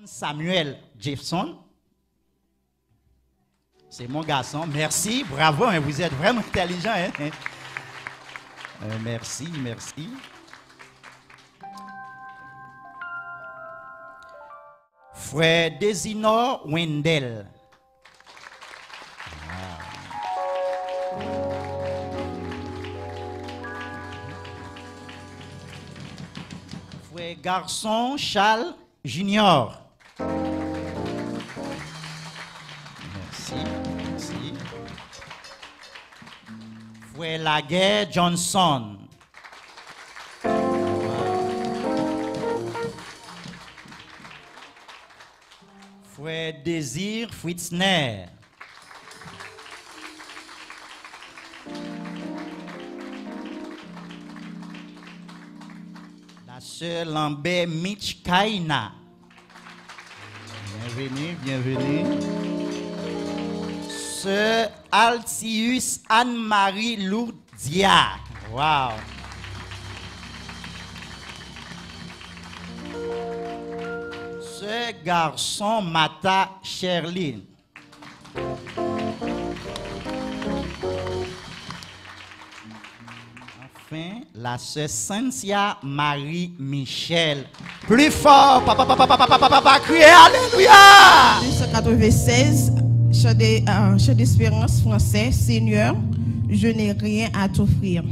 Samuel Jefferson. C'est mon garçon. Merci, bravo, hein, vous êtes vraiment intelligent. Hein? Merci, merci. Frère Desinor Wendell. Frère Garçon Charles Junior. Merci, merci. Frère Laguerre Johnson. Frère Désir Fritzner. La sœur Lambert Mitch Kaina. Bienvenue, bienvenue. Sœur Altius Anne-Marie Lourdia. Wow. Sœur Garçon Mata Sherline. Enfin, la sœur Cynthia Marie Michel. Plus fort, papa, papa, papa, papa, papa, criez alléluia. 1996, chef d'espérance français, Seigneur, je n'ai rien à t'offrir.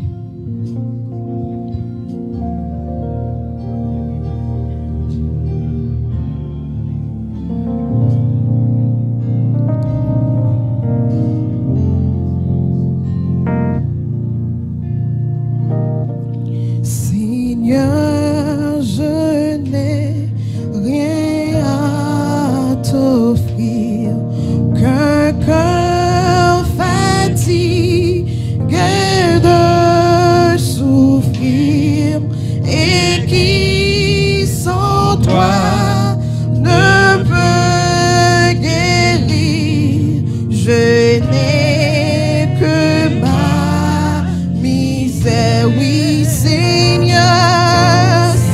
Seigneur, je n'ai rien à t'offrir qu'un cœur fatigué de souffrir et qui sans toi ne peut guérir. Je n'ai que ma misère, oui Seigneur,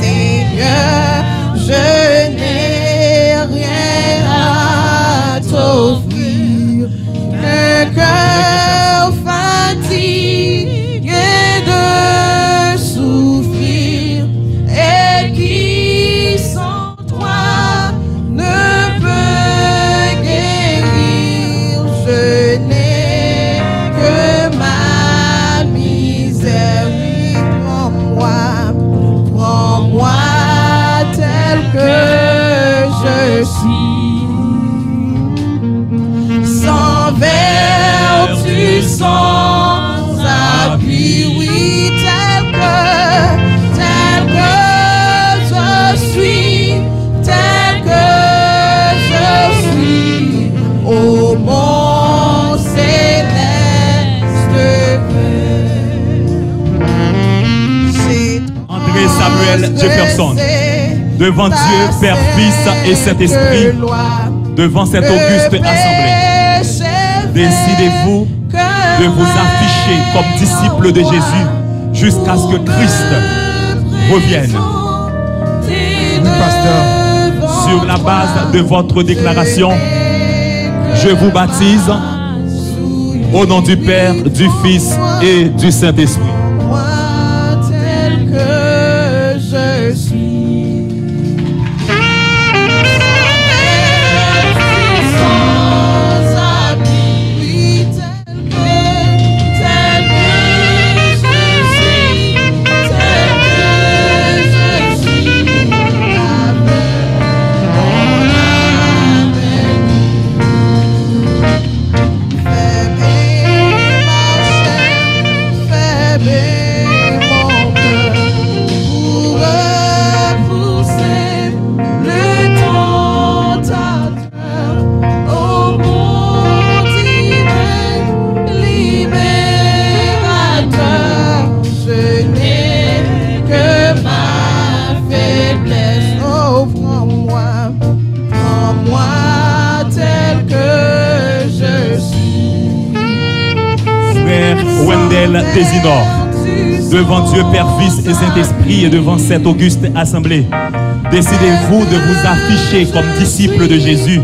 Seigneur, je n'ai rien à t'offrir qu'un cœur fatigué de souffrir et qui sans toi ne peut guérir. Je n'ai que ma misère, oui, prends-moi tel que je suis, sans vertu, sans appui, oui, tel que je suis, tel que je suis, ô mon céleste Père. André Samuel Jefferson, devant Dieu, Père, Fils et Saint-Esprit, devant cette auguste assemblée, décidez-vous de vous afficher comme disciples de Jésus jusqu'à ce que Christ revienne. Oui, pasteur, sur la base de votre déclaration, je vous baptise au nom du Père, du Fils et du Saint-Esprit. Je suis sans abri, tel que je suis, tel que je suis, fais bien ma chair, fais bien mon cœur. Repousser le tentateur, ô mon divin libérateur. Je n'ai que ma faiblesse. Oh, prends-moi tel que je suis. Frère Wendell Desinor, devant Dieu, Père, Fils et Saint-Esprit et devant cette auguste assemblée, Décidez-vous de vous afficher comme disciples de Jésus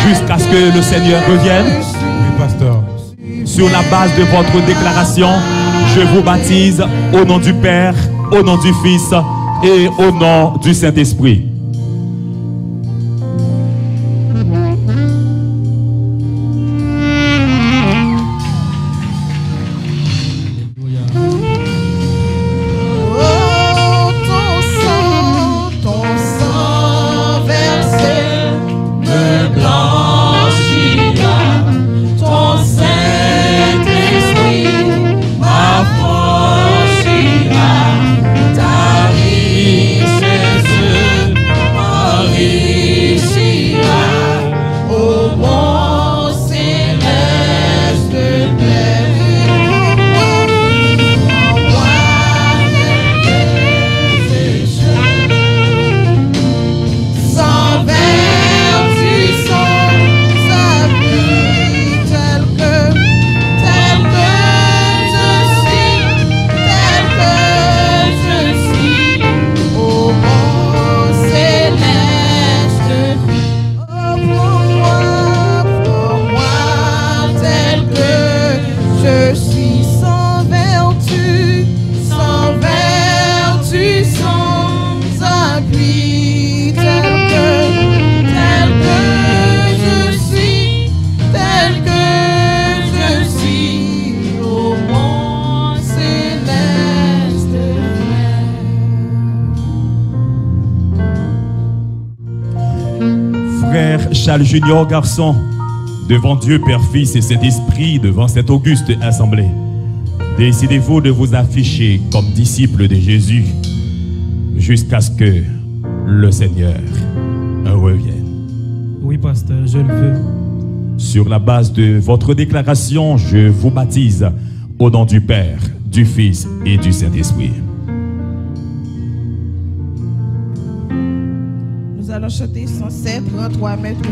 jusqu'à ce que le Seigneur revienne? Oui, pasteur. Sur la base de votre déclaration, je vous baptise au nom du Père, au nom du Fils et au nom du Saint-Esprit. Charles Junior, garçon, devant Dieu, Père, Fils et Saint-Esprit, devant cette auguste assemblée, décidez-vous de vous afficher comme disciples de Jésus jusqu'à ce que le Seigneur revienne. Oui, pasteur, je le veux. Sur la base de votre déclaration, je vous baptise au nom du Père, du Fils et du Saint-Esprit. Nous allons chanter 107, 33 mètres.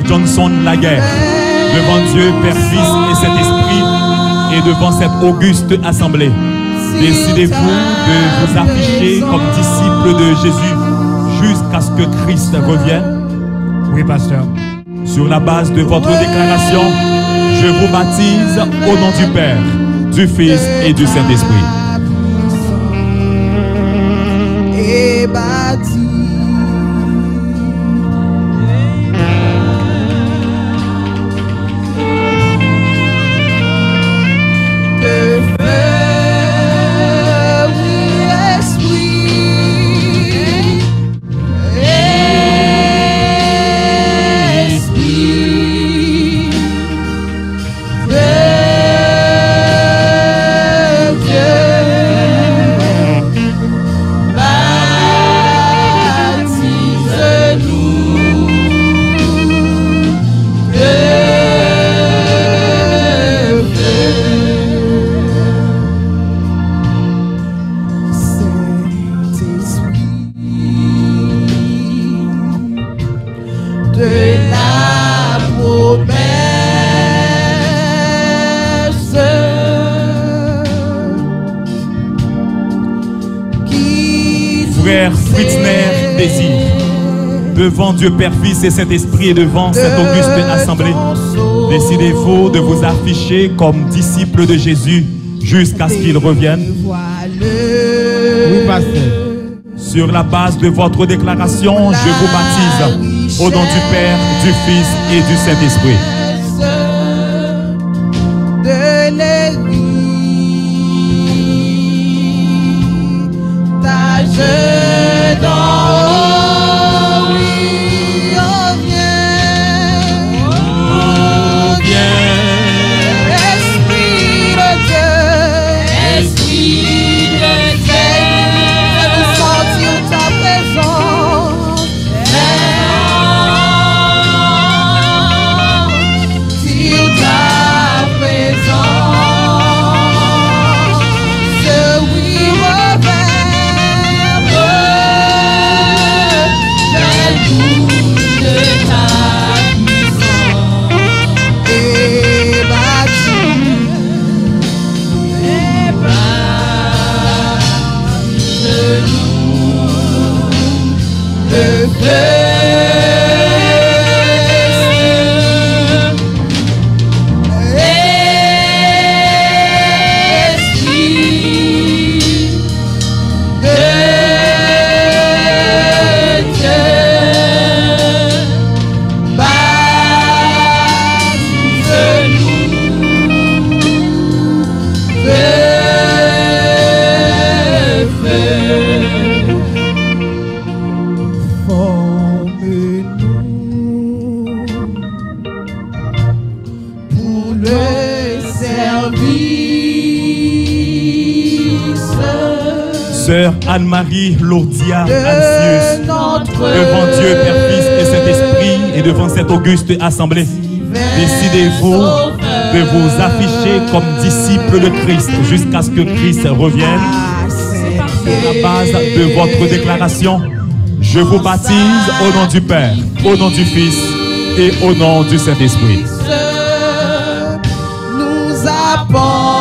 Johnson Laguerre, devant Dieu, Père, Fils et Saint-Esprit, et devant cette auguste assemblée, décidez-vous de vous afficher comme disciples de Jésus jusqu'à ce que Christ revienne? Oui, pasteur. Sur la base de votre déclaration, je vous baptise au nom du Père, du Fils et du Saint-Esprit. Et baptise. Frère Fritzner même désir. Devant Dieu Père, Fils et Saint-Esprit et devant cette auguste assemblée, décidez-vous de vous afficher comme disciples de Jésus jusqu'à ce qu'il revienne. Oui, pasteur. Sur la base de votre déclaration, je vous baptise au nom du Père, du Fils et du Saint-Esprit. De l'héritage d'en haut, oui, oh viens, oh viens, Esprit de Dieu, Esprit de Dieu, fais-nous sentir ta présence, sur ta présence, oui, reviens. Sœur Anne-Marie Lourdia Ansius, devant Dieu Père, Fils et Saint-Esprit et devant cette auguste assemblée, décidez-vous de vous afficher comme disciples de Christ jusqu'à ce que Christ revienne. Sur la base de votre déclaration, je vous baptise au nom du Père, au nom du Fils et au nom du Saint-Esprit. Nous apporte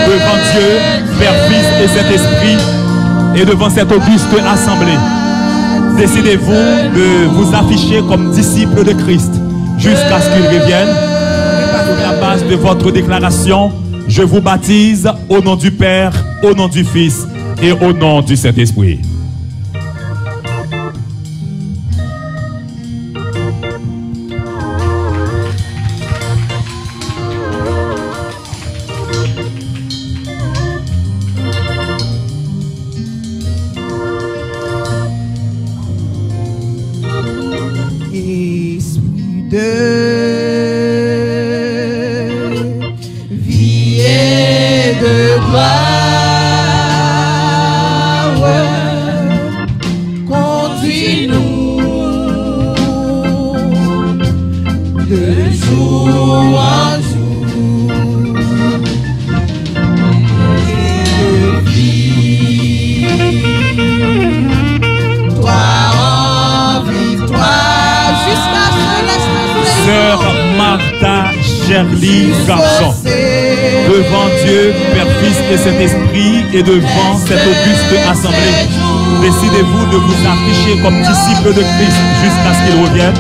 devant Dieu, Père, Fils et Saint-Esprit, et devant cette auguste assemblée, décidez-vous de vous afficher comme disciples de Christ jusqu'à ce qu'il revienne. Sur la base de votre déclaration, je vous baptise au nom du Père, au nom du Fils et au nom du Saint-Esprit. Garçon, devant Dieu, Père, Fils et Saint-Esprit et devant cette auguste assemblée, décidez-vous de vous afficher comme disciples de Christ jusqu'à ce qu'il revienne.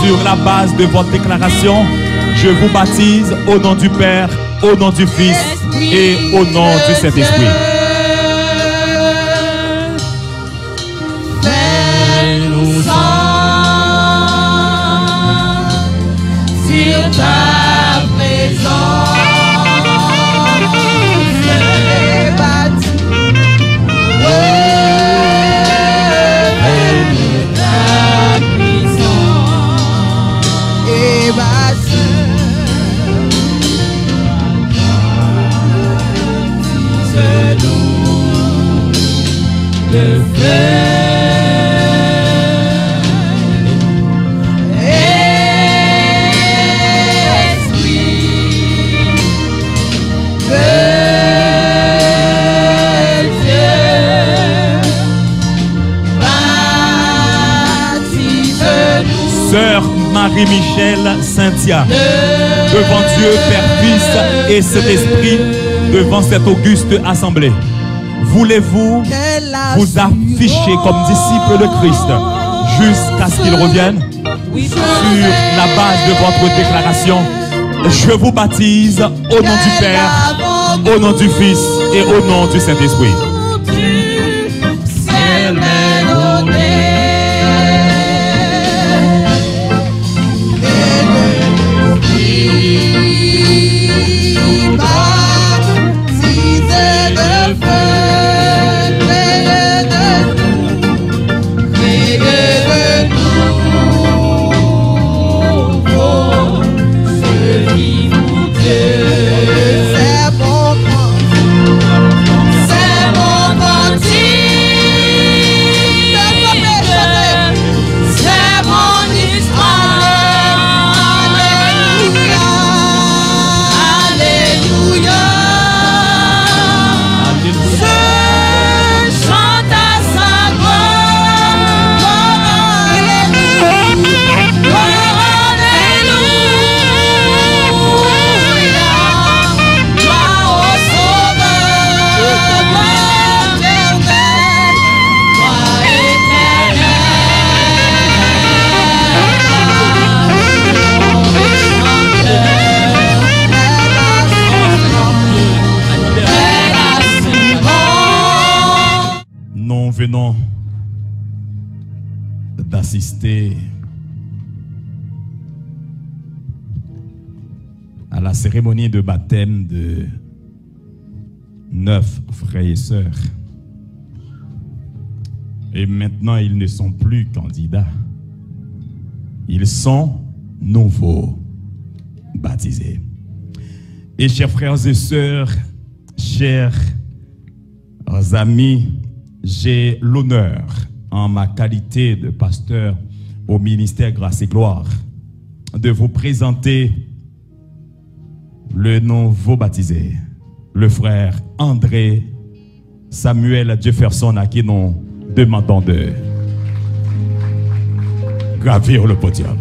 Sur la base de votre déclaration, je vous baptise au nom du Père, au nom du Fils et au nom du Saint-Esprit. Sœur Marie-Michel Cynthia, devant Dieu, Père, Fils et Saint-Esprit, devant cette auguste assemblée, voulez-vous vous afficher comme disciples de Christ jusqu'à ce qu'il revienne? Sur la base de votre déclaration, je vous baptise au nom du Père, au nom du Fils et au nom du Saint-Esprit. Venons d'assister à la cérémonie de baptême de 9 frères et sœurs. Et maintenant, ils ne sont plus candidats. Ils sont nouveaux baptisés. Et chers frères et sœurs, chers amis, j'ai l'honneur, en ma qualité de pasteur au ministère Grâce et Gloire, de vous présenter le nouveau baptisé, le frère André Samuel Jefferson, à qui nous demandons de gravir le podium.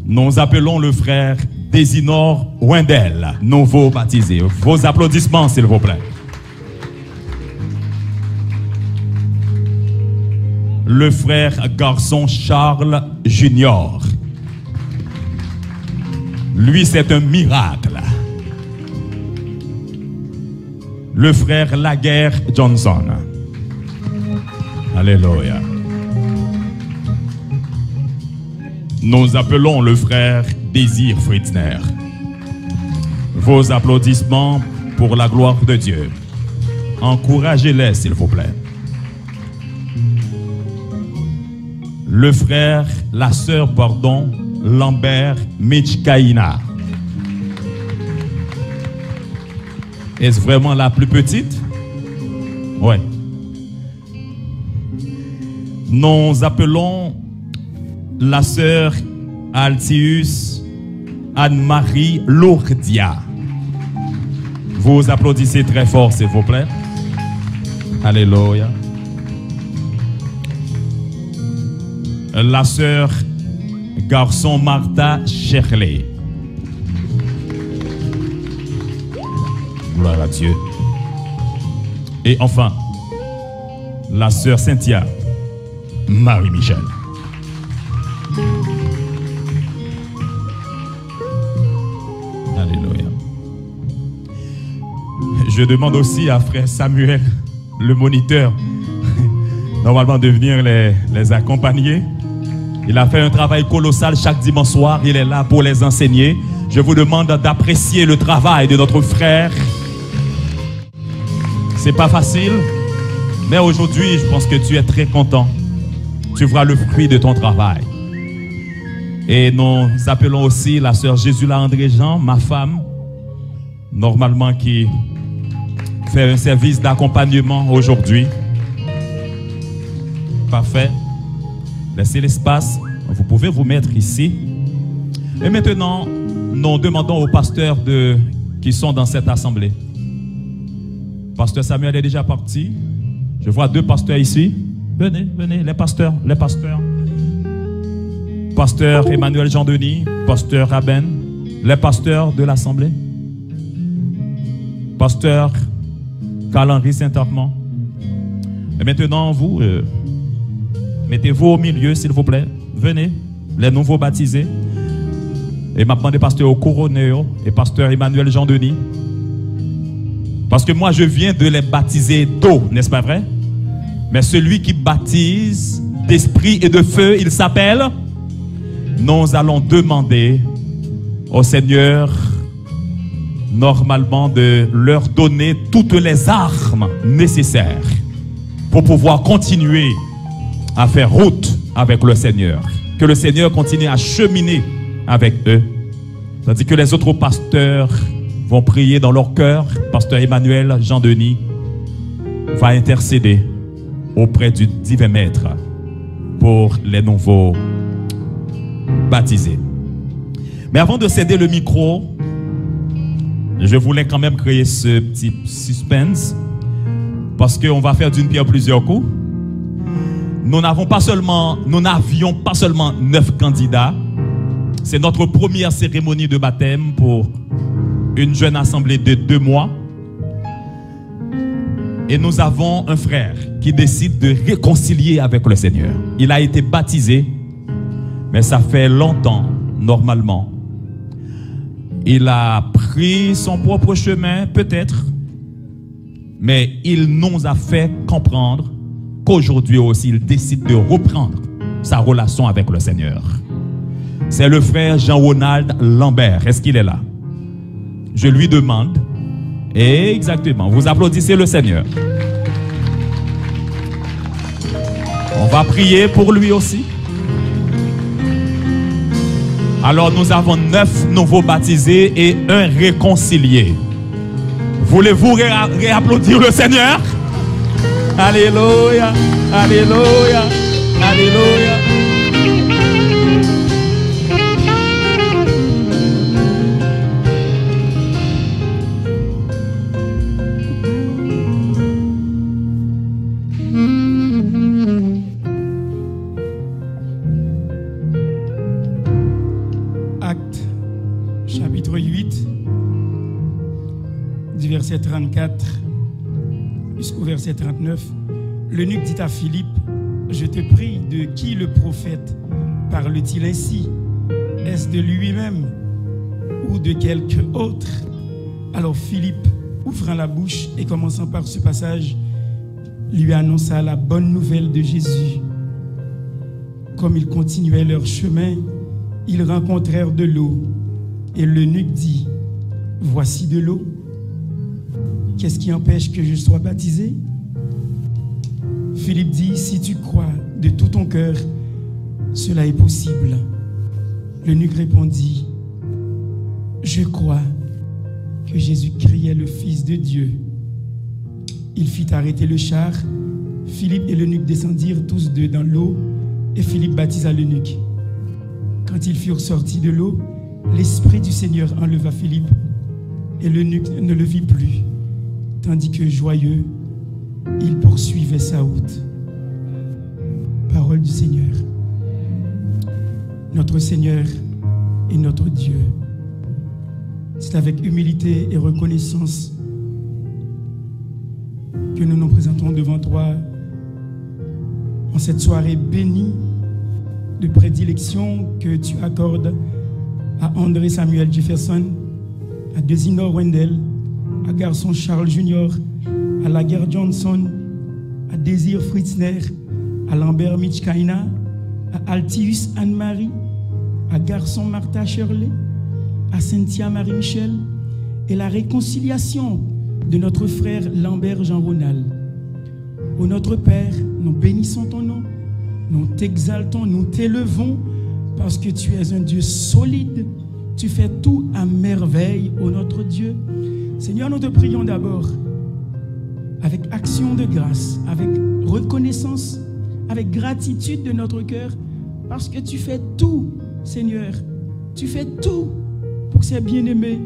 Nous appelons le frère Désinor Wendel, nouveau baptisé. Vos applaudissements, s'il vous plaît. Le frère Garçon Charles Junior. Lui, c'est un miracle. Le frère Laguerre Johnson. Alléluia. Nous appelons le frère Désir Fritzner. Vos applaudissements pour la gloire de Dieu. Encouragez-les, s'il vous plaît. Le frère, la sœur, pardon, Lambert Michkaina. Est-ce vraiment la plus petite? Oui. Nous appelons la sœur Altius Anne-Marie Lourdia. Vous applaudissez très fort, s'il vous plaît. Alléluia. La sœur Garçon Martha Shirley. Gloire à Dieu. Et enfin, la sœur Cynthia Marie-Michel. Alléluia. Je demande aussi à frère Samuel, le moniteur, normalement de venir les accompagner. Il a fait un travail colossal chaque dimanche soir. Il est là pour les enseigner. Je vous demande d'apprécier le travail de notre frère. C'est pas facile, mais aujourd'hui, je pense que tu es très content. Tu vois le fruit de ton travail. Et nous appelons aussi la sœur Jésula André-Jean, ma femme, normalement qui fait un service d'accompagnement aujourd'hui. Parfait. Laissez l'espace. Vous pouvez vous mettre ici. Et maintenant, nous demandons aux pasteurs qui sont dans cette assemblée. Pasteur Samuel est déjà parti. Je vois 2 pasteurs ici. Venez, les pasteurs. Pasteur Emmanuel Jean-Denis, pasteur Raben, les pasteurs de l'Assemblée. Pasteur Carl-Henri Saint-Armand. Et maintenant, vous, mettez-vous au milieu, s'il vous plaît. Venez, les nouveaux baptisés. Et maintenant, les pasteurs au Coronéo et pasteur Emmanuel Jean-Denis. Parce que moi, je viens de les baptiser d'eau, n'est-ce pas vrai? Mais celui qui baptise d'esprit et de feu, il s'appelle. Nous allons demander au Seigneur, normalement, de leur donner toutes les armes nécessaires pour pouvoir continuer à faire route avec le Seigneur. Que le Seigneur continue à cheminer avec eux. Tandis que les autres pasteurs vont prier dans leur cœur. Pasteur Emmanuel Jean-Denis va intercéder auprès du divin maître pour les nouveaux baptisés. Mais avant de céder le micro, je voulais quand même créer ce petit suspense parce qu'on va faire d'une pierre plusieurs coups. Nous n'avions pas seulement 9 candidats. C'est notre première cérémonie de baptême pour une jeune assemblée de 2 mois. Et nous avons un frère qui décide de réconcilier avec le Seigneur. Il a été baptisé, mais ça fait longtemps, normalement. Il a pris son propre chemin, peut-être, mais il nous a fait comprendre qu'aujourd'hui aussi, il décide de reprendre sa relation avec le Seigneur. C'est le frère Jean-Ronald Lambert. Est-ce qu'il est là? Je lui demande. Exactement. Vous applaudissez le Seigneur. On va prier pour lui aussi. Alors nous avons 9 nouveaux baptisés et 1 réconcilié. Voulez-vous réapplaudir le Seigneur? Alléluia, alléluia, alléluia. Chapitre 8, du verset 34 jusqu'au verset 39, l'eunuque dit à Philippe, je te prie, de qui le prophète parle-t-il ainsi? Est-ce de lui-même ou de quelque autre? Alors Philippe, ouvrant la bouche et commençant par ce passage, lui annonça la bonne nouvelle de Jésus. Comme ils continuaient leur chemin, ils rencontrèrent de l'eau. Et l'eunuque dit, voici de l'eau. Qu'est-ce qui empêche que je sois baptisé? Philippe dit, si tu crois de tout ton cœur, cela est possible. L'eunuque répondit, je crois que Jésus-Christ est le Fils de Dieu. Il fit arrêter le char. Philippe et l'eunuque descendirent tous deux dans l'eau et Philippe baptisa l'eunuque. Quand ils furent sortis de l'eau, l'Esprit du Seigneur enleva Philippe et l'eunuque ne le vit plus, tandis que joyeux, il poursuivait sa route. Parole du Seigneur. Notre Seigneur et notre Dieu. C'est avec humilité et reconnaissance que nous nous présentons devant toi en cette soirée bénie de prédilection que tu accordes à André Samuel Jefferson, à Desinor Wendell, à Garçon Charles Junior, à Laguerre Johnson, à Désir Fritzner, à Lambert Mitchkaina, à Altius Anne-Marie, à Garçon Martha Shirley, à Cynthia Marie-Michel, et la réconciliation de notre frère Lambert Jean-Ronald. Ô notre Père, nous bénissons ton nom, nous t'exaltons, nous t'élevons, parce que tu es un Dieu solide, tu fais tout à merveille, ô notre Dieu. Seigneur, nous te prions d'abord avec action de grâce, avec reconnaissance, avec gratitude de notre cœur, parce que tu fais tout, Seigneur. Tu fais tout pour ces bien-aimés.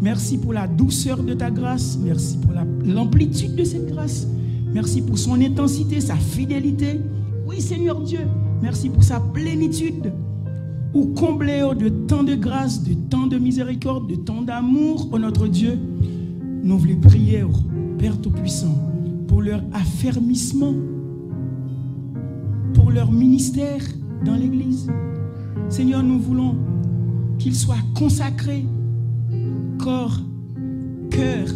Merci pour la douceur de ta grâce, merci pour l'amplitude de cette grâce. Merci pour son intensité, sa fidélité. Oui, Seigneur Dieu, merci pour sa plénitude. Ou combler de tant de grâce, de tant de miséricorde, de tant d'amour, ô notre Dieu. Nous voulons prier, Père Tout-Puissant, pour leur affermissement, pour leur ministère dans l'Église. Seigneur, nous voulons qu'ils soient consacrés, corps, cœur,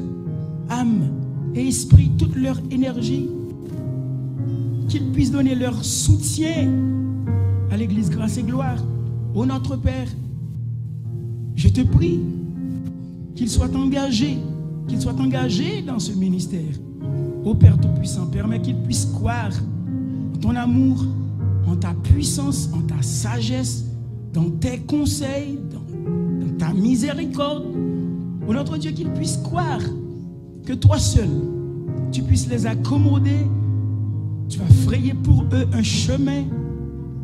âme et esprit, toute leur énergie, qu'ils puissent donner leur soutien à l'Église Grâce et Gloire. Ô notre Père, je te prie qu'ils soient engagés dans ce ministère. Ô Père Tout-Puissant, permets qu'ils puissent croire en ton amour, en ta puissance, en ta sagesse, dans tes conseils, dans ta miséricorde. Ô notre Dieu, qu'ils puissent croire que toi seul, tu puisses les accommoder. Tu vas frayer pour eux un chemin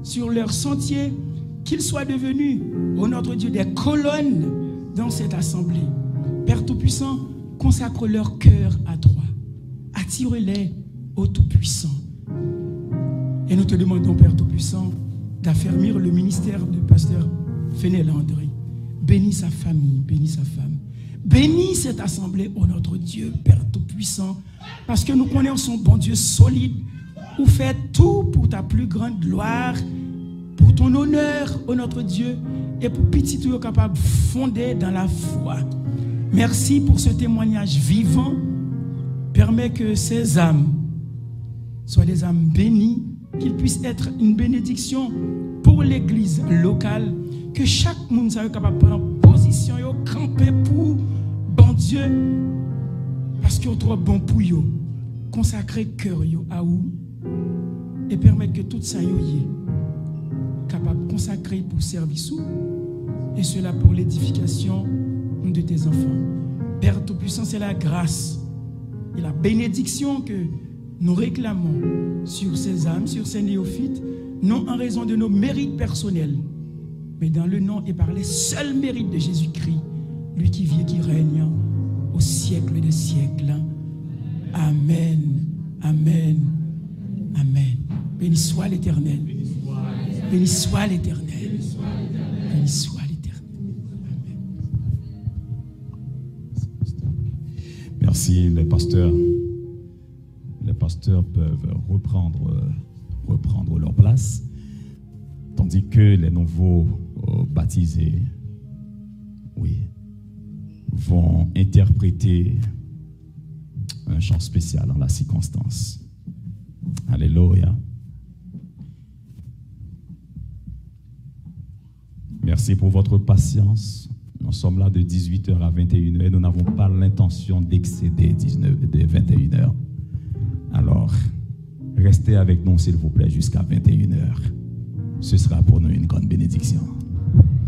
sur leur sentier, qu'ils soient devenus, ô notre Dieu, des colonnes dans cette assemblée. Père Tout-Puissant, consacre leur cœur à toi. Attire-les au Tout-Puissant. Et nous te demandons, Père Tout-Puissant, d'affermir le ministère du pasteur Fenel André. Bénis sa famille, bénis sa femme. Bénis cette assemblée, ô notre Dieu, Père Tout-Puissant, parce que nous connaissons bon Dieu solide, où fait tout pour ta plus grande gloire, pour ton honneur, ô notre Dieu, et pour petit tout capable de fonder dans la foi. Merci pour ce témoignage vivant. Permets que ces âmes soient des âmes bénies, qu'ils puissent être une bénédiction pour l'église locale, que chaque monde soit capable de prendre position et camper pour bon Dieu, parce qu'il est trop bon pour eux. Consacrer cœur à vous et permettre que tout ça y capable de consacrer pour service et cela pour l'édification de tes enfants. Père Tout-Puissant, c'est la grâce et la bénédiction que nous réclamons sur ces âmes, sur ces néophytes, non en raison de nos mérites personnels, mais dans le nom et par les seuls mérites de Jésus-Christ, lui qui vit et qui règne au siècle des siècles. Amen, amen, amen. Béni soit l'Éternel. Béni soit l'Éternel. Béni soit l'Éternel. Amen. Merci les pasteurs. Les pasteurs peuvent reprendre leur place, tandis que les nouveaux baptisés, oui, vont interpréter un chant spécial en la circonstance. Alléluia. Merci pour votre patience. Nous sommes là de 18h à 21h et nous n'avons pas l'intention d'excéder de 21h. Alors, restez avec nous s'il vous plaît jusqu'à 21h. Ce sera pour nous une grande bénédiction.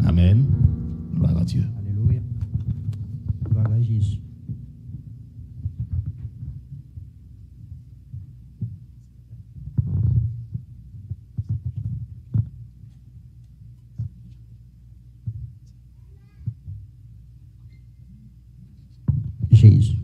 Amen. Gloire à Dieu. Alléluia. Gloire à Jésus. Jésus.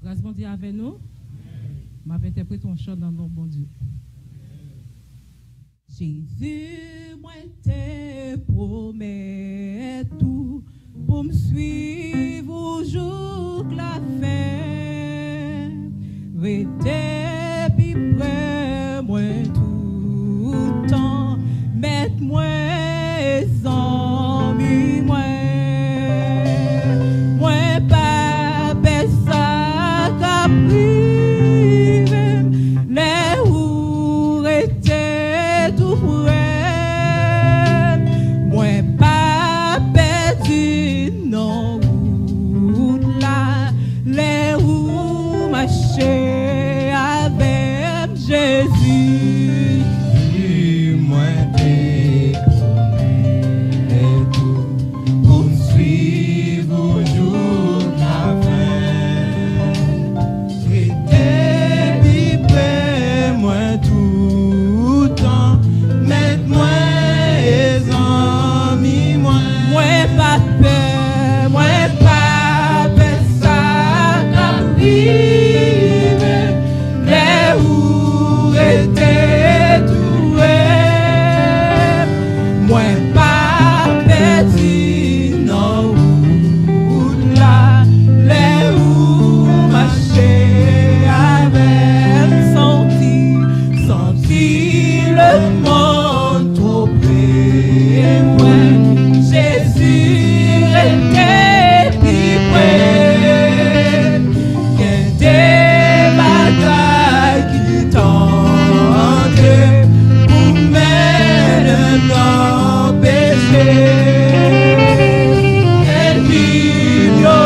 Grâce bon Dieu avec nous. M'a interprété ton chant dans le nom bon Dieu. Jésus, moi te promets tout pour me suivre au jour que la fin. Restez puis près moi tout le temps. Mettez-moi en moi. Moi pas ça qu'a pris. Les où rester tout près. Moi pas perdu non route là. Les où marcher avec Jésus. Moi te promets tout pour me suivre au jour de la fin. Restez puis près tout temps, mettre moi et amis moi. Moi pas peur, moi pas peur ça comme vive. Les où était tout moi pas petit non ou là les où marcher avec senti le monde trop près moi Jésus était plus près que des batailles qui tendent pour mener nos péchés. Et puis yo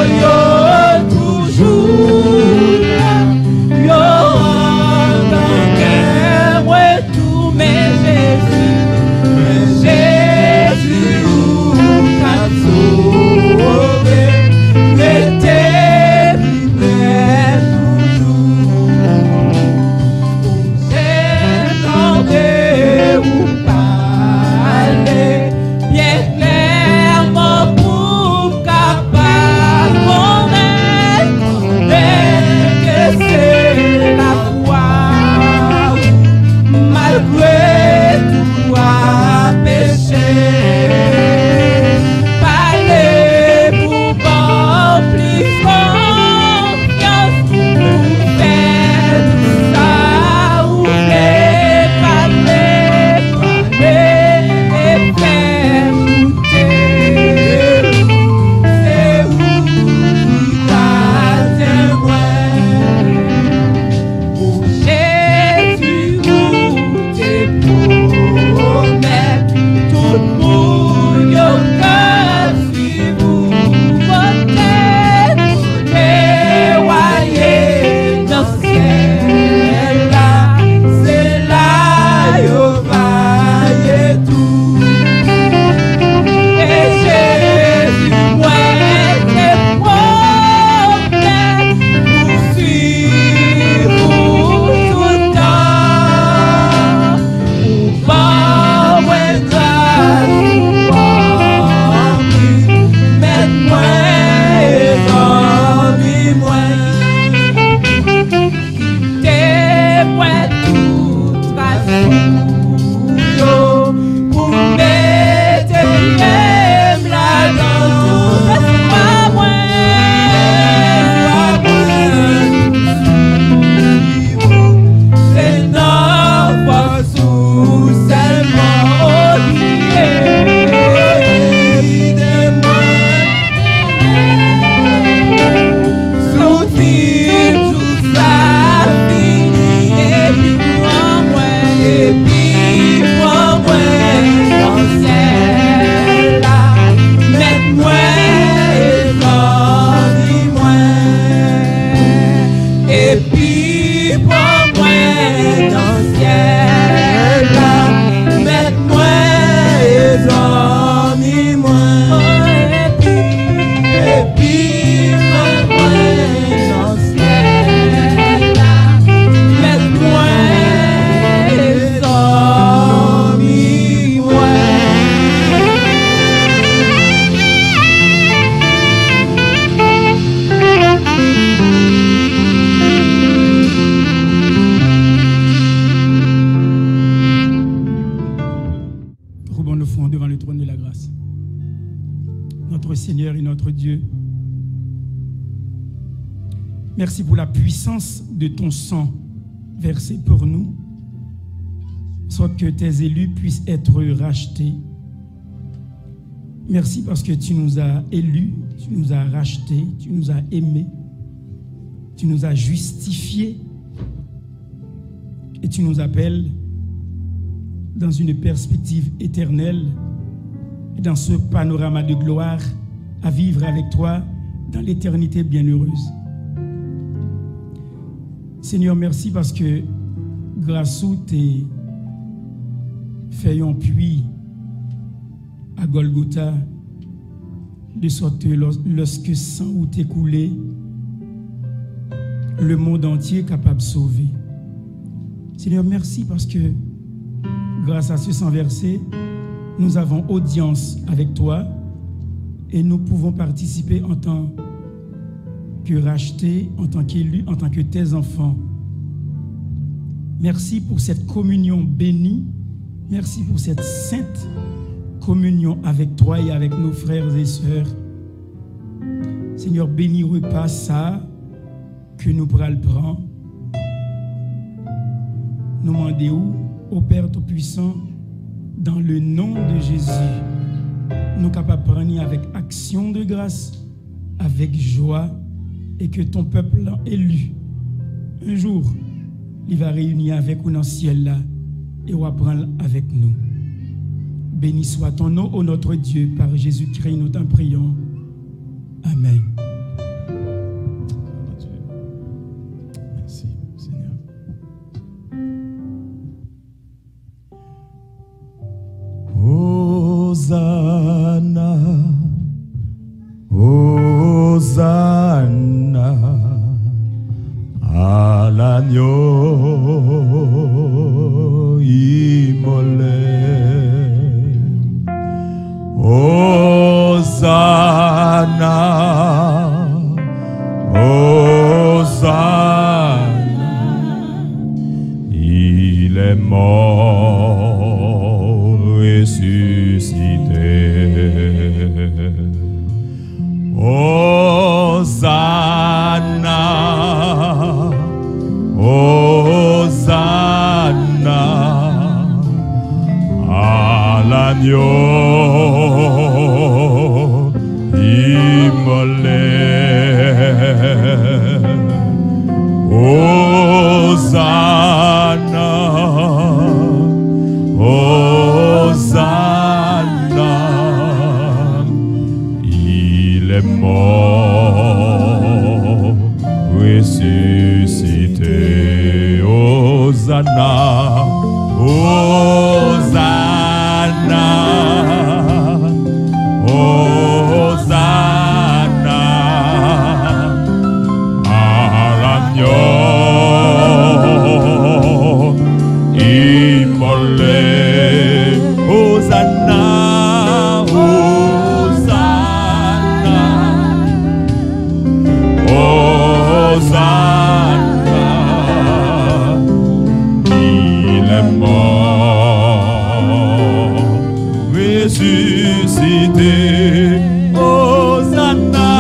toujours là, yo dans cœur moi tout mais Jésus t'a sauvé, mettez près toujours. J'entendais vous parler bien clairement pour capable connaître que c'est la foi malgré tout à pécher. Parlez pour pas plus confiance pour faire tout ça ou les parler et faire goûter. C'est où qui t'a témoin pour Jésus où t'es promets tout le monde cœur si vous votez dévoyé dans ciel là c'est là yo vaillé tout et Jésus moi t'es promets pour suivre tout le temps pour pas moi grâce mettre-moi et amis-moi quittez-moi toute façon pour mettre même là dans tout pas moi c'est notre force ou seulement oublier sortir tout ça fini et puis prends-moi dans le ciel là mets-moi et amis-moi et puis prends-moi dans le ciel là mets-moi et amis-moi et puis prends-moi dans le ciel là mets-moi et amis-moi. Rebondons devant le trône de la grâce. Notre Seigneur et notre Dieu, merci pour la puissance de ton sang versé pour nous, soit que tes élus puissent être rachetés. Merci parce que tu nous as élus, tu nous as rachetés, tu nous as aimés, tu nous as justifiés et tu nous appelles dans une perspective éternelle, dans ce panorama de gloire, à vivre avec toi dans l'éternité bienheureuse. Seigneur, merci parce que grâce à tes fait un puits à Golgotha, de sorte que lorsque sang ou t'écoulé, le monde entier est capable de sauver. Seigneur, merci parce que grâce à ce sang versé, nous avons audience avec toi et nous pouvons participer en tant que rachetés, en tant qu'élus, en tant que tes enfants. Merci pour cette communion bénie. Merci pour cette sainte communion avec toi et avec nos frères et sœurs. Seigneur, bénis repas ça que nous prenons prendre. Nous demandons au Père Tout-Puissant, dans le nom de Jésus, nous capables de prendre avec action de grâce, avec joie, et que ton peuple élu, un jour, il va réunir avec nous dans le ciel là, et va prendre avec nous. Béni soit ton nom, ô notre Dieu, par Jésus-Christ, nous t'en prions. Amen. Merci, Seigneur. Hosanna, Hosanna, à l'agneau immolé. Hosanna, Hosanna, il est mort, ressuscité. Hosanna, Hosanna, à l'agneau immolé. Hosanna, Hosanna, il est mort, ressuscité. Hosanna, Hosanna, Hosanna, à l'agneau immolé. Hosanna, Hosanna, Hosanna, il est mort, ressuscité. Hosanna,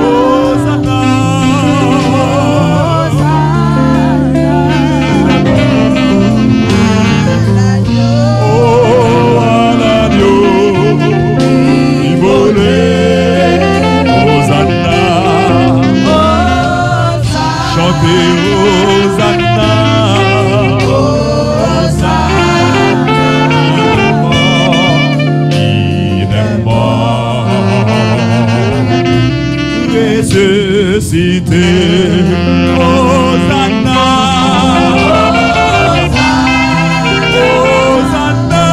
Hosanna, oh, à l'agneau immolé. Hosanna, chantez Hosanna, il est mort, ressuscité. Hosanna, Hosanna,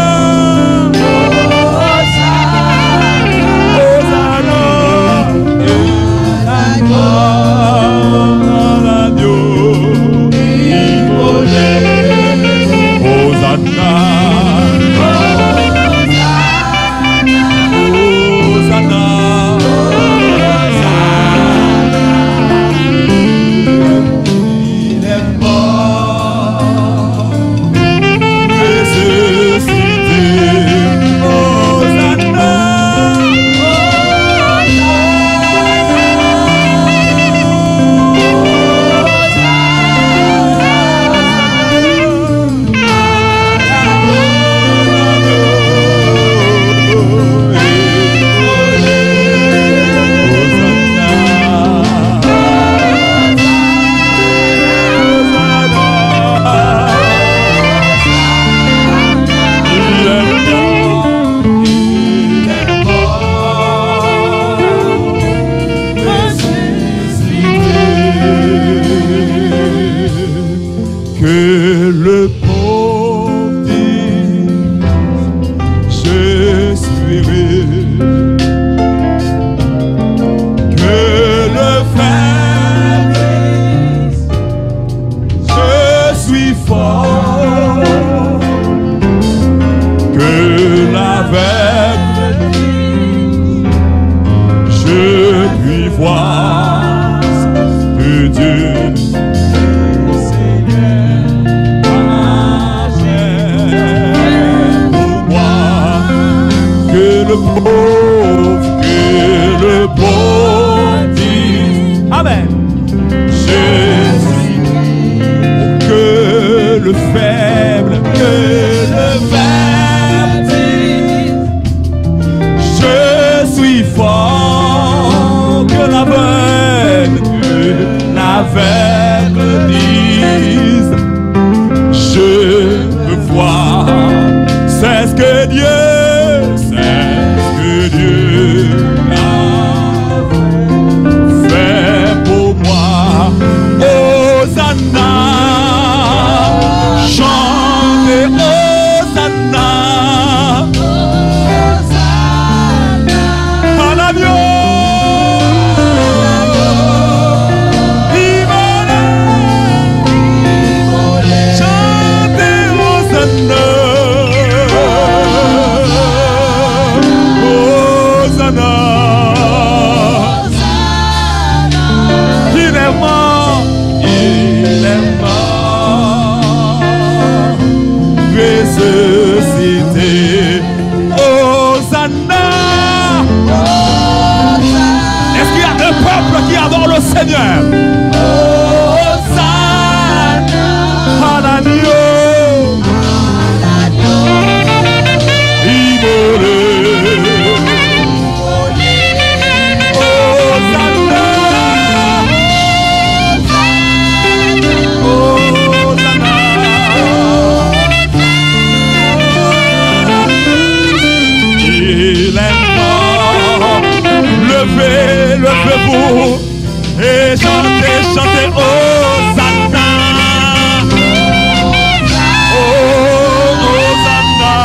fort que l'aveugle. Je puis voir que Dieu le pauvre dit Amen. Jésus, que le faible, que le faible dit je suis fort, que l'aveugle dise je peux voir. C'est ce que Dieu fait pour moi. Hosanna, chantez Hosanna, à l'agneau. Chantez Hosanna. Ressuscité, Hosanna. Est-ce qu'il y a un peuple qui adore le Seigneur? Hosanna à l'agneau immolé. Hosanna, Hosanna. Il est mort. Levez-vous et chantez, chantez Hosanna. Hosanna.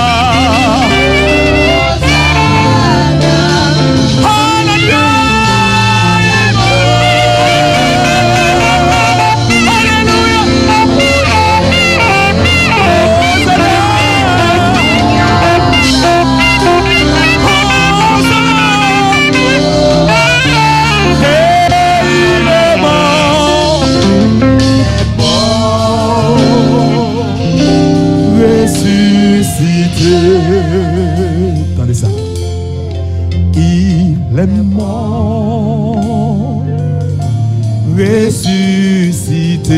Attendez ça. Il est mort, ressuscité.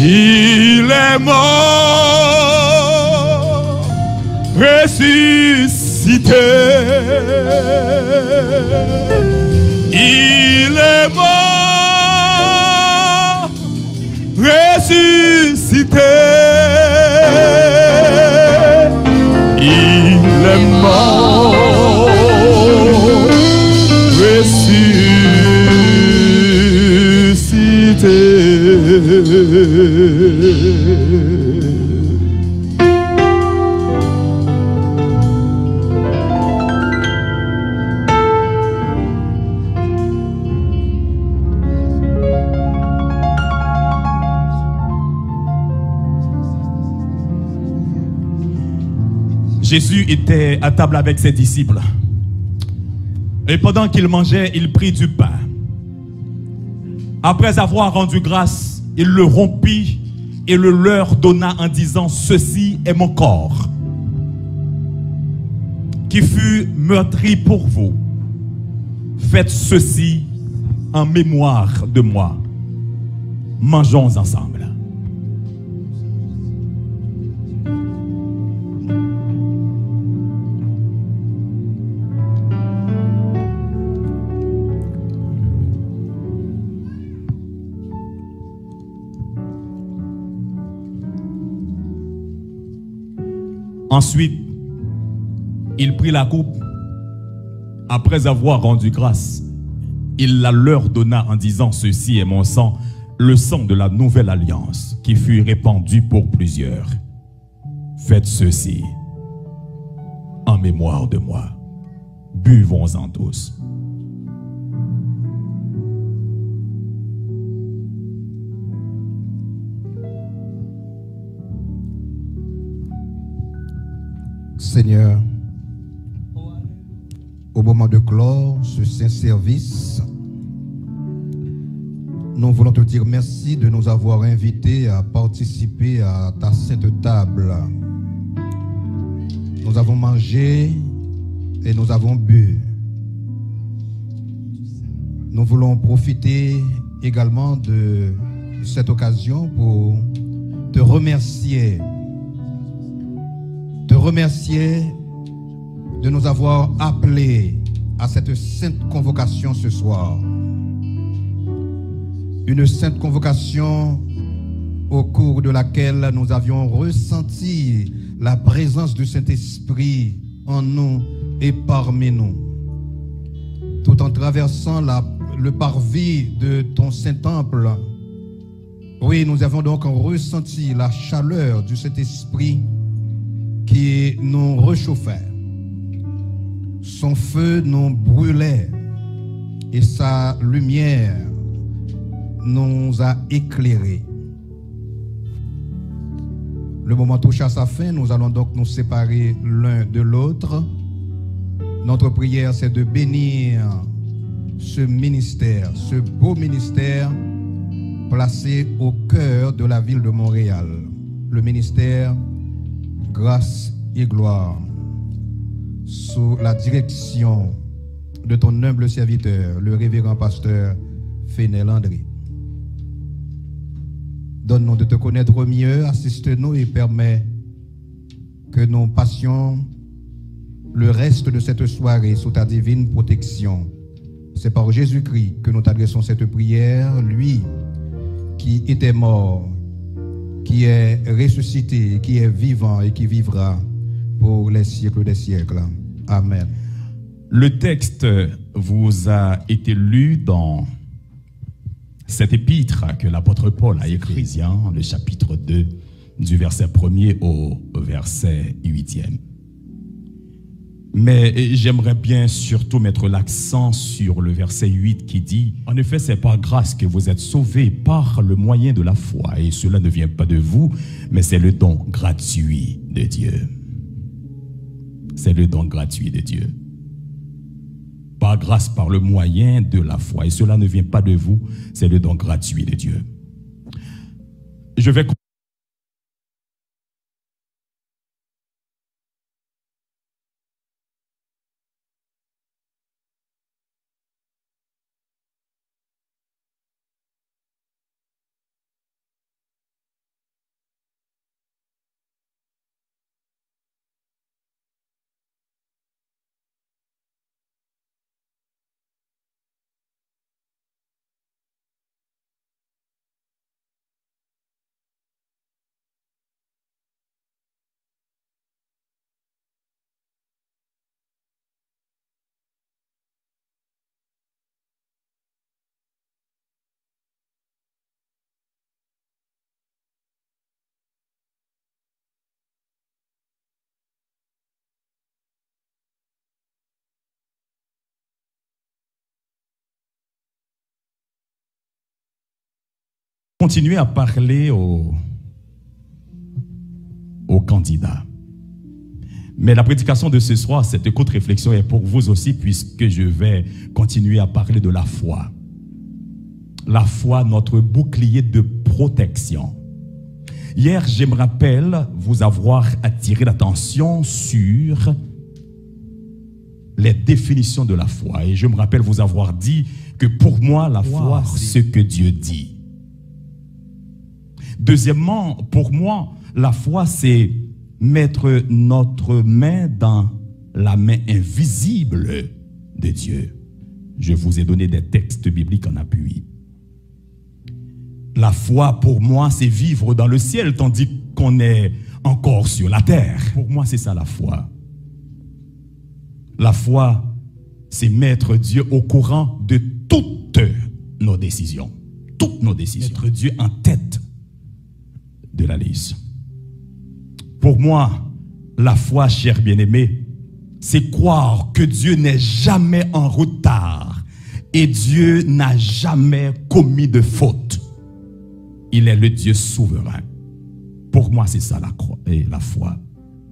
Il est mort, ressuscité. Il est mort, ressuscité. Il est mort, ressuscité. Jésus était à table avec ses disciples. Et pendant qu'il mangeait, il prit du pain. Après avoir rendu grâce, il le rompit et le leur donna en disant: ceci est mon corps, qui fut meurtri pour vous. Faites ceci en mémoire de moi. Mangeons ensemble. Ensuite, il prit la coupe. Après avoir rendu grâce, il la leur donna en disant: ceci est mon sang, le sang de la nouvelle alliance, qui fut répandu pour plusieurs. Faites ceci en mémoire de moi. Buvons-en tous. Seigneur, au moment de clore ce saint service, nous voulons te dire merci de nous avoir invités à participer à ta sainte table. Nous avons mangé et nous avons bu. Nous voulons profiter également de cette occasion pour te remercier. Te remercier de nous avoir appelés à cette sainte convocation ce soir. Une sainte convocation au cours de laquelle nous avions ressenti la présence du Saint-Esprit en nous et parmi nous. Tout en traversant le parvis de ton Saint-Temple, oui, nous avons donc ressenti la chaleur du Saint-Esprit qui nous réchauffait. Son feu nous brûlait et sa lumière nous a éclairés. Le moment touche à sa fin, nous allons donc nous séparer l'un de l'autre. Notre prière, c'est de bénir ce ministère, ce beau ministère placé au cœur de la ville de Montréal. Le ministère Grâce et Gloire, sous la direction de ton humble serviteur, le révérend pasteur Fénel André. Donne-nous de te connaître mieux, assiste-nous et permets que nous passions le reste de cette soirée sous ta divine protection. C'est par Jésus-Christ que nous t'adressons cette prière, lui qui était mort, qui est ressuscité, qui est vivant et qui vivra pour les siècles des siècles. Amen. Le texte vous a été lu dans cet épître que l'apôtre Paul a écrit, le chapitre 2, du verset 1er au verset 8e. Mais j'aimerais bien surtout mettre l'accent sur le verset 8 qui dit « En effet, c'est par grâce que vous êtes sauvés par le moyen de la foi, et cela ne vient pas de vous, mais c'est le don gratuit de Dieu. » C'est le don gratuit de Dieu. Par grâce, par le moyen de la foi, et cela ne vient pas de vous, c'est le don gratuit de Dieu. Je vais continuer à parler aux candidats. Mais la prédication de ce soir, cette courte réflexion est pour vous aussi, puisque je vais continuer à parler de la foi. La foi, notre bouclier de protection. Hier, je me rappelle vous avoir attiré l'attention sur les définitions de la foi. Et je me rappelle vous avoir dit que pour moi, la foi, c'est ce que Dieu dit. Deuxièmement, pour moi, la foi, c'est mettre notre main dans la main invisible de Dieu. Je vous ai donné des textes bibliques en appui. La foi, pour moi, c'est vivre dans le ciel tandis qu'on est encore sur la terre. Pour moi, c'est ça la foi. La foi, c'est mettre Dieu au courant de toutes nos décisions. Toutes nos décisions. Mettre Dieu en tête de la liste. Pour moi, la foi, cher bien-aimé, c'est croire que Dieu n'est jamais en retard et Dieu n'a jamais commis de faute. Il est le Dieu souverain. Pour moi, c'est ça la foi.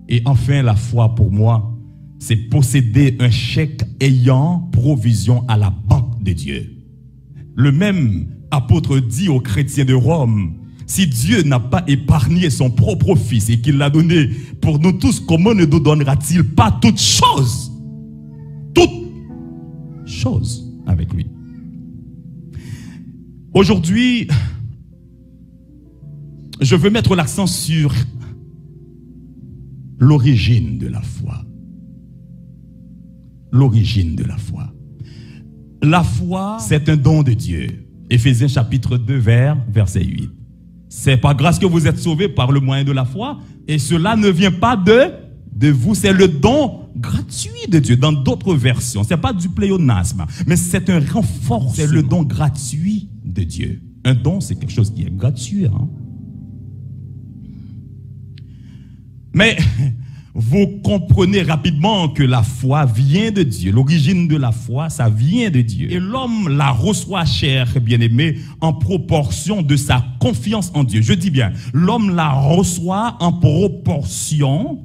Et enfin, la foi pour moi, c'est posséder un chèque ayant provision à la banque de Dieu. Le même apôtre dit aux chrétiens de Rome, si Dieu n'a pas épargné son propre fils et qu'il l'a donné pour nous tous, comment ne nous donnera-t-il pas toutes choses? Toutes choses avec lui. Aujourd'hui, je veux mettre l'accent sur l'origine de la foi. L'origine de la foi. La foi, c'est un don de Dieu. Éphésiens chapitre 2, verset 8. C'est par grâce que vous êtes sauvés par le moyen de la foi. Et cela ne vient pas de vous. C'est le don gratuit de Dieu. Dans d'autres versions, ce n'est pas du pléonasme, mais c'est un renforcement. C'est le don gratuit de Dieu. Un don, c'est quelque chose qui est gratuit. Hein? Mais vous comprenez rapidement que la foi vient de Dieu. L'origine de la foi, ça vient de Dieu. Et l'homme la reçoit, cher bien-aimé, en proportion de sa confiance en Dieu. Je dis bien, l'homme la reçoit en proportion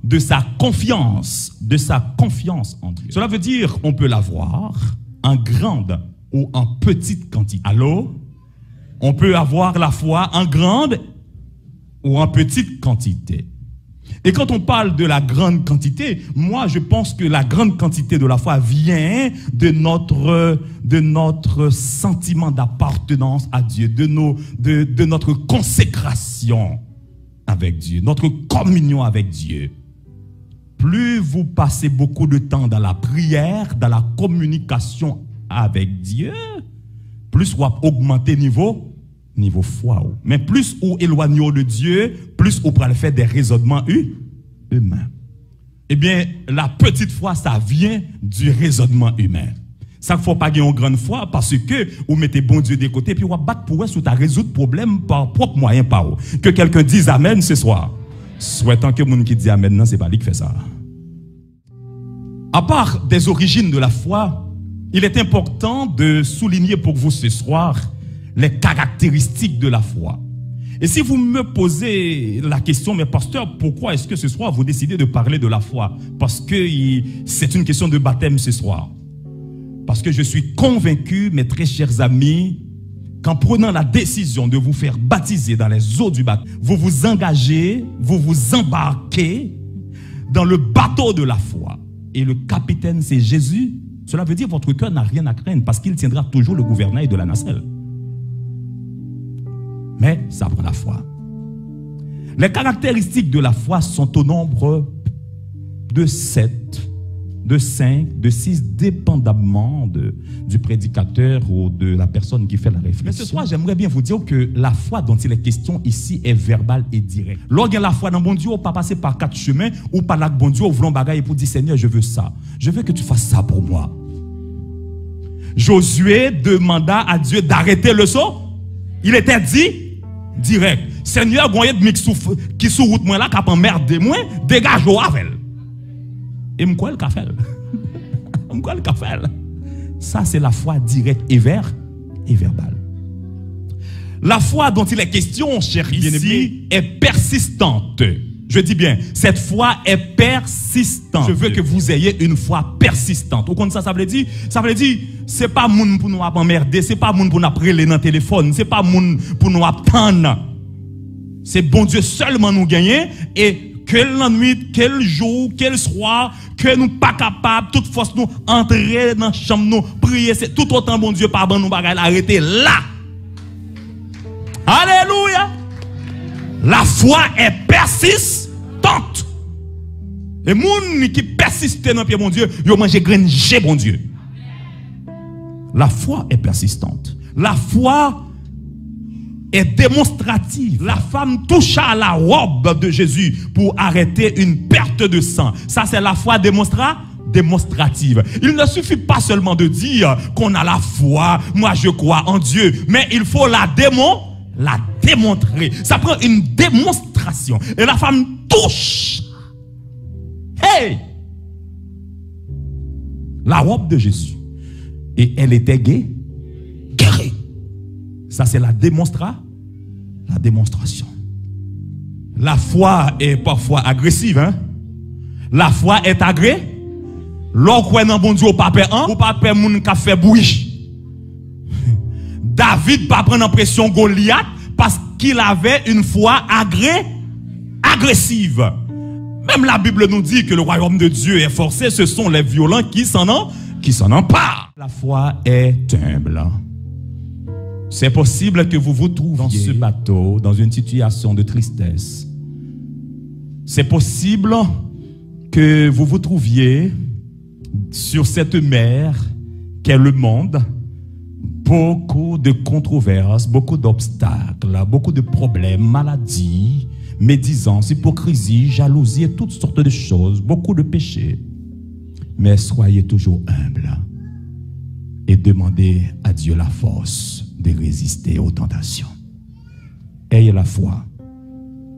de sa confiance en Dieu. Cela veut dire qu'on peut l'avoir en grande ou en petite quantité. Allô? On peut avoir la foi en grande ou en petite quantité. Et quand on parle de la grande quantité, moi je pense que la grande quantité de la foi vient de notre sentiment d'appartenance à Dieu, de notre consécration avec Dieu, notre communion avec Dieu. Plus vous passez beaucoup de temps dans la prière, dans la communication avec Dieu, plus vous augmentez niveau foi. Mais plus vous éloignez de Dieu, plus vous pourrez faire des raisonnements humains. Eh bien, la petite foi, ça vient du raisonnement humain. Ça ne faut pas gagner une grande foi parce que vous mettez bon Dieu de côté puis vous battre pour sur ta résoudre problème par propre moyen par vous. Que quelqu'un dise amen ce soir. Souhaitant que le monde qui dit amen, non, c'est pas lui qui fait ça. À part des origines de la foi, il est important de souligner pour vous ce soir les caractéristiques de la foi. Et si vous me posez la question, mais pasteur, pourquoi est-ce que ce soir vous décidez de parler de la foi? Parce que c'est une question de baptême ce soir. Parce que je suis convaincu, mes très chers amis, qu'en prenant la décision de vous faire baptiser dans les eaux du baptême, vous vous engagez, vous vous embarquez dans le bateau de la foi. Et le capitaine, c'est Jésus. Cela veut dire que votre cœur n'a rien à craindre parce qu'il tiendra toujours le gouvernail de la nacelle. Mais ça prend la foi. Les caractéristiques de la foi sont au nombre de 7, de 5, de 6, dépendamment du prédicateur ou de la personne qui fait la réflexion. Mais ce soir, j'aimerais bien vous dire que la foi dont il est question ici est verbale et directe. Lorsqu'il y a la foi dans bon Dieu, on ne peut pas passer par 4 chemins ou par là bon Dieu, on voulons bagaille pour dire Seigneur, je veux ça. Je veux que tu fasses ça pour moi. Josué demanda à Dieu d'arrêter le saut. Il était dit direct. Seigneur, goye de qui sous route moi là, qui a emmerdé moi, dégage-le avec. Et m'quoi le café? M'quoi le café? Ça, c'est la foi directe et verbale. La foi dont il est question, cher bien-aimé, est persistante. Je dis bien, cette foi est persistante. Je veux que vous ayez une foi persistante. Au contraire, ça veut dire, c'est pas moun pour nous emmerder, c'est pas moun pour nous appeler dans le téléphone, c'est pas moun pour nous attendre. C'est bon Dieu seulement nous gagner et quelle nuit, quel jour, quel soir, que nous pas capables, toute force nous entrer dans la chambre, nous prier, c'est tout autant bon Dieu par nous bagaille arrêter là. Alléluia. La foi est persistante. Et moun qui persiste dans pied bon Dieu, yo mange graine G bon Dieu. La foi est persistante. La foi est démonstrative. La femme toucha à la robe de Jésus pour arrêter une perte de sang. Ça, c'est la foi démonstrative. Il ne suffit pas seulement de dire qu'on a la foi, moi je crois en Dieu, mais il faut la démontrer. Ça prend une démonstration. Et la femme touche. Hey! La robe de Jésus. Et elle était guérie. Ça, c'est la démonstration. La foi est parfois agressive. Hein? La foi est agressive. Lorsqu'on est dans bon Dieu, ou pas peur moun ka fait bruit. David pas prendre pression Goliath parce qu'il avait une foi agressive. Même la Bible nous dit que le royaume de Dieu est forcé, ce sont les violents qui s'en emparent. La foi est humble. C'est possible que vous vous trouviez dans ce bateau, dans une situation de tristesse. C'est possible que vous vous trouviez sur cette mer qu'est le monde. Beaucoup de controverses, beaucoup d'obstacles, beaucoup de problèmes, maladies, médisance, hypocrisie, jalousie et toutes sortes de choses, beaucoup de péchés. Mais soyez toujours humbles et demandez à Dieu la force de résister aux tentations. Ayez la foi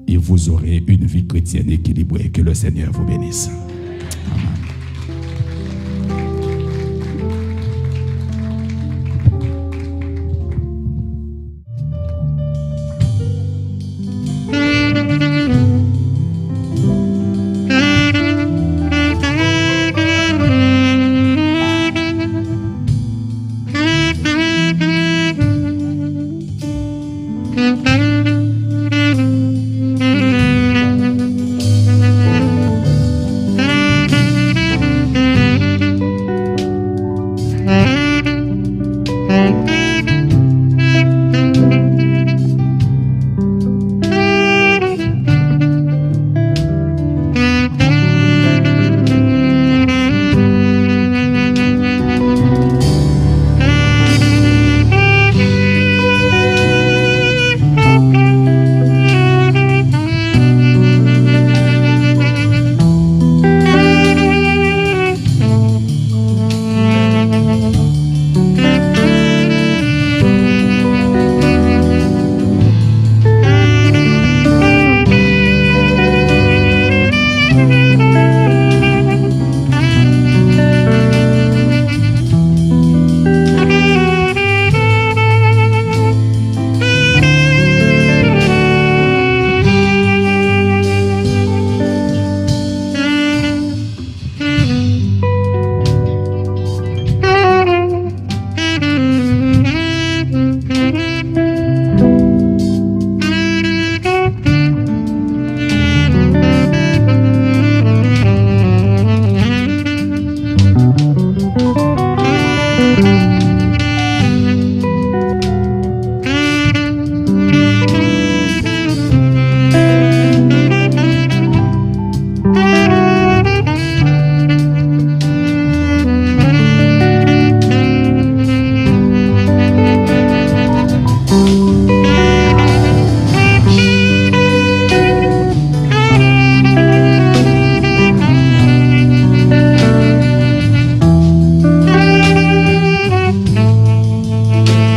et vous aurez une vie chrétienne équilibrée. Que le Seigneur vous bénisse.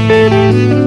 Amen.